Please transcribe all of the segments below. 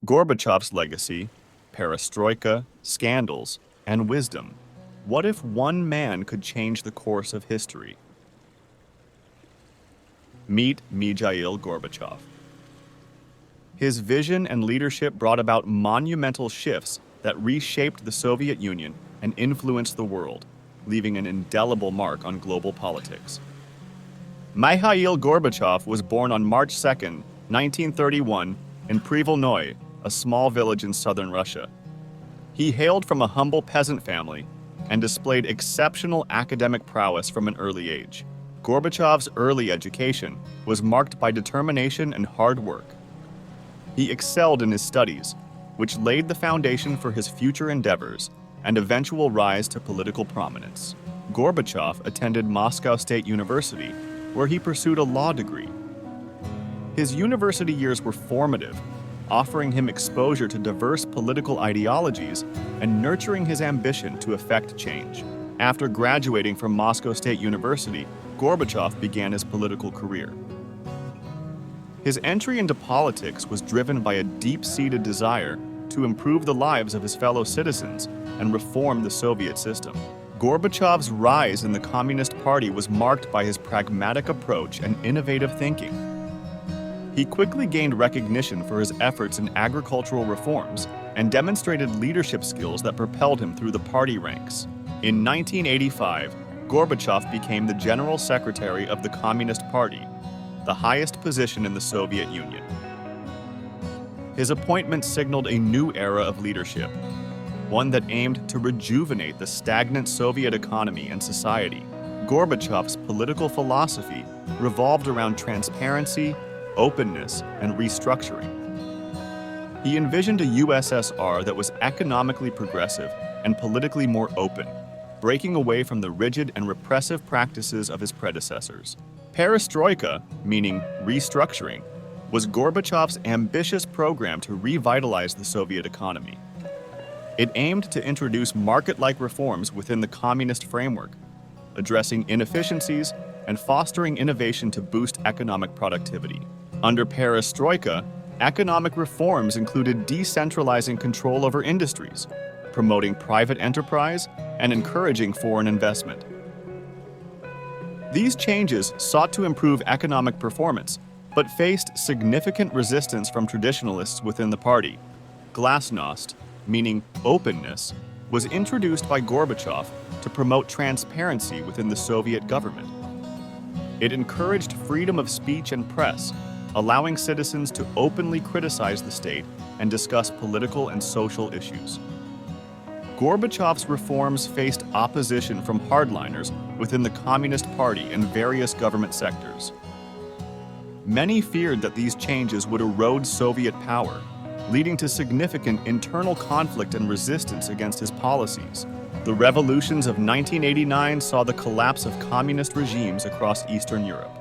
Gorbachev's legacy, perestroika, scandals, and wisdom. What if one man could change the course of history? Meet Mikhail Gorbachev. His vision and leadership brought about monumental shifts that reshaped the Soviet Union and influenced the world, leaving an indelible mark on global politics. Mikhail Gorbachev was born on March 2, 1931, in Privolnoye, a small village in southern Russia. He hailed from a humble peasant family and displayed exceptional academic prowess from an early age. Gorbachev's early education was marked by determination and hard work. He excelled in his studies, which laid the foundation for his future endeavors and eventual rise to political prominence. Gorbachev attended Moscow State University, where he pursued a law degree. His university years were formative, offering him exposure to diverse political ideologies and nurturing his ambition to effect change. After graduating from Moscow State University, Gorbachev began his political career. His entry into politics was driven by a deep-seated desire to improve the lives of his fellow citizens and reform the Soviet system. Gorbachev's rise in the Communist Party was marked by his pragmatic approach and innovative thinking. He quickly gained recognition for his efforts in agricultural reforms and demonstrated leadership skills that propelled him through the party ranks. In 1985, Gorbachev became the General Secretary of the Communist Party, the highest position in the Soviet Union. His appointment signaled a new era of leadership, one that aimed to rejuvenate the stagnant Soviet economy and society. Gorbachev's political philosophy revolved around transparency, openness, and restructuring. He envisioned a USSR that was economically progressive and politically more open, breaking away from the rigid and repressive practices of his predecessors. Perestroika, meaning restructuring, was Gorbachev's ambitious program to revitalize the Soviet economy. It aimed to introduce market-like reforms within the communist framework, addressing inefficiencies and fostering innovation to boost economic productivity. Under Perestroika, economic reforms included decentralizing control over industries, promoting private enterprise, and encouraging foreign investment. These changes sought to improve economic performance, but faced significant resistance from traditionalists within the party. Glasnost, meaning openness, was introduced by Gorbachev to promote transparency within the Soviet government. It encouraged freedom of speech and press, allowing citizens to openly criticize the state and discuss political and social issues. Gorbachev's reforms faced opposition from hardliners within the Communist Party and various government sectors. Many feared that these changes would erode Soviet power, leading to significant internal conflict and resistance against his policies. The revolutions of 1989 saw the collapse of communist regimes across Eastern Europe.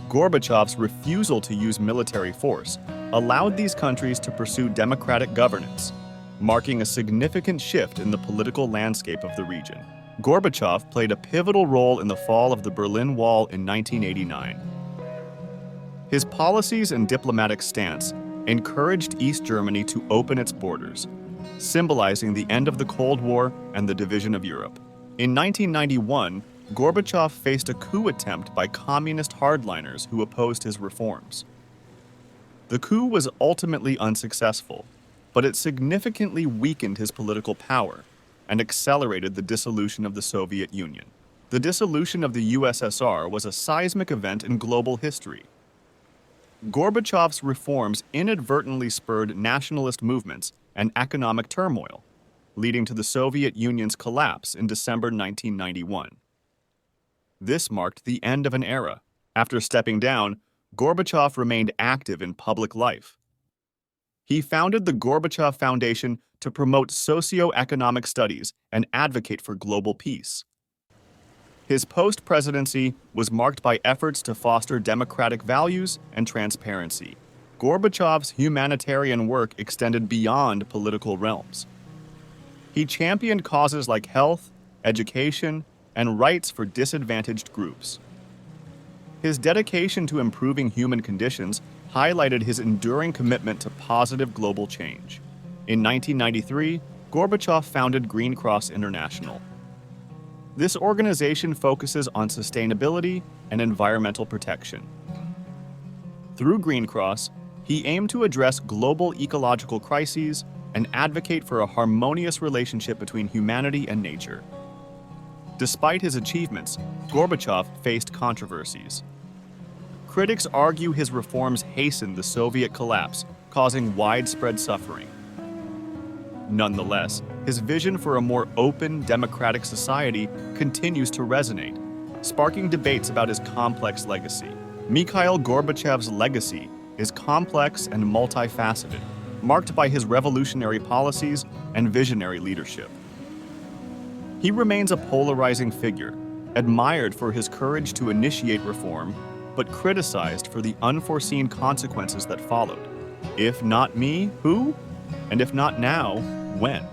Gorbachev's refusal to use military force allowed these countries to pursue democratic governance, marking a significant shift in the political landscape of the region. Gorbachev played a pivotal role in the fall of the Berlin Wall in 1989. His policies and diplomatic stance encouraged East Germany to open its borders, symbolizing the end of the Cold War and the division of Europe. In 1991, Gorbachev faced a coup attempt by communist hardliners who opposed his reforms. The coup was ultimately unsuccessful, but it significantly weakened his political power and accelerated the dissolution of the Soviet Union. The dissolution of the USSR was a seismic event in global history. Gorbachev's reforms inadvertently spurred nationalist movements and economic turmoil, leading to the Soviet Union's collapse in December 1991. This marked the end of an era. After stepping down, Gorbachev remained active in public life. He founded the Gorbachev Foundation to promote socio-economic studies and advocate for global peace. His post-presidency was marked by efforts to foster democratic values and transparency. Gorbachev's humanitarian work extended beyond political realms. He championed causes like health, education, and rights for disadvantaged groups. His dedication to improving human conditions highlighted his enduring commitment to positive global change. In 1993, Gorbachev founded Green Cross International. This organization focuses on sustainability and environmental protection. Through Green Cross, he aimed to address global ecological crises and advocate for a harmonious relationship between humanity and nature. Despite his achievements, Gorbachev faced controversies. Critics argue his reforms hastened the Soviet collapse, causing widespread suffering. Nonetheless, his vision for a more open, democratic society continues to resonate, sparking debates about his complex legacy. Mikhail Gorbachev's legacy is complex and multifaceted, marked by his revolutionary policies and visionary leadership. He remains a polarizing figure, admired for his courage to initiate reform, but criticized for the unforeseen consequences that followed. If not me, who? And if not now, when?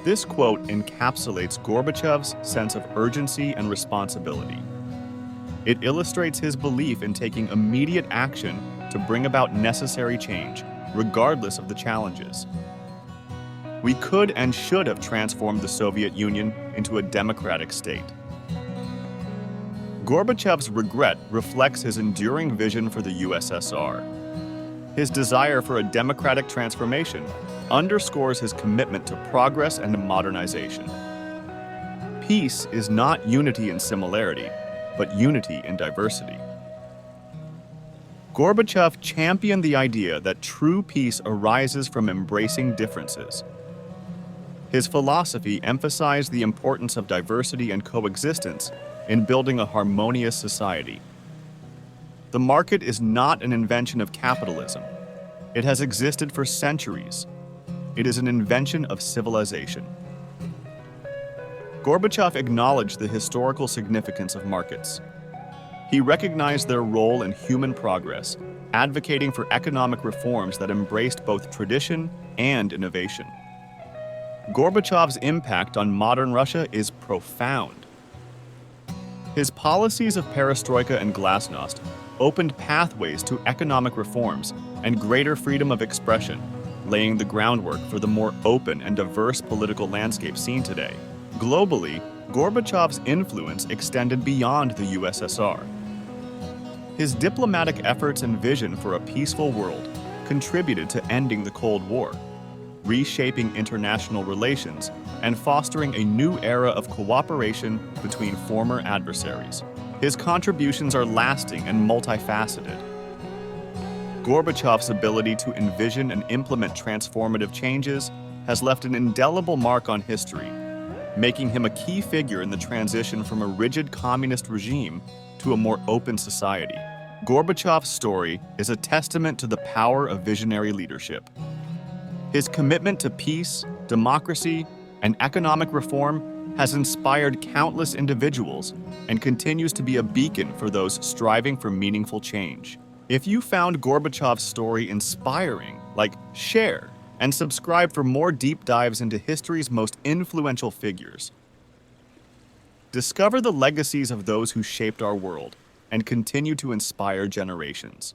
This quote encapsulates Gorbachev's sense of urgency and responsibility. It illustrates his belief in taking immediate action to bring about necessary change, regardless of the challenges. We could and should have transformed the Soviet Union into a democratic state. Gorbachev's regret reflects his enduring vision for the USSR. His desire for a democratic transformation underscores his commitment to progress and modernization. Peace is not unity in similarity, but unity in diversity. Gorbachev championed the idea that true peace arises from embracing differences. His philosophy emphasized the importance of diversity and coexistence in building a harmonious society. The market is not an invention of capitalism. It has existed for centuries. It is an invention of civilization. Gorbachev acknowledged the historical significance of markets. He recognized their role in human progress, advocating for economic reforms that embraced both tradition and innovation. Gorbachev's impact on modern Russia is profound. His policies of Perestroika and Glasnost opened pathways to economic reforms and greater freedom of expression, laying the groundwork for the more open and diverse political landscape seen today. Globally, Gorbachev's influence extended beyond the USSR. His diplomatic efforts and vision for a peaceful world contributed to ending the Cold War, reshaping international relations, and fostering a new era of cooperation between former adversaries. His contributions are lasting and multifaceted. Gorbachev's ability to envision and implement transformative changes has left an indelible mark on history, making him a key figure in the transition from a rigid communist regime to a more open society. Gorbachev's story is a testament to the power of visionary leadership. His commitment to peace, democracy, and economic reform has inspired countless individuals and continues to be a beacon for those striving for meaningful change. If you found Gorbachev's story inspiring, share and subscribe for more deep dives into history's most influential figures. Discover the legacies of those who shaped our world and continue to inspire generations.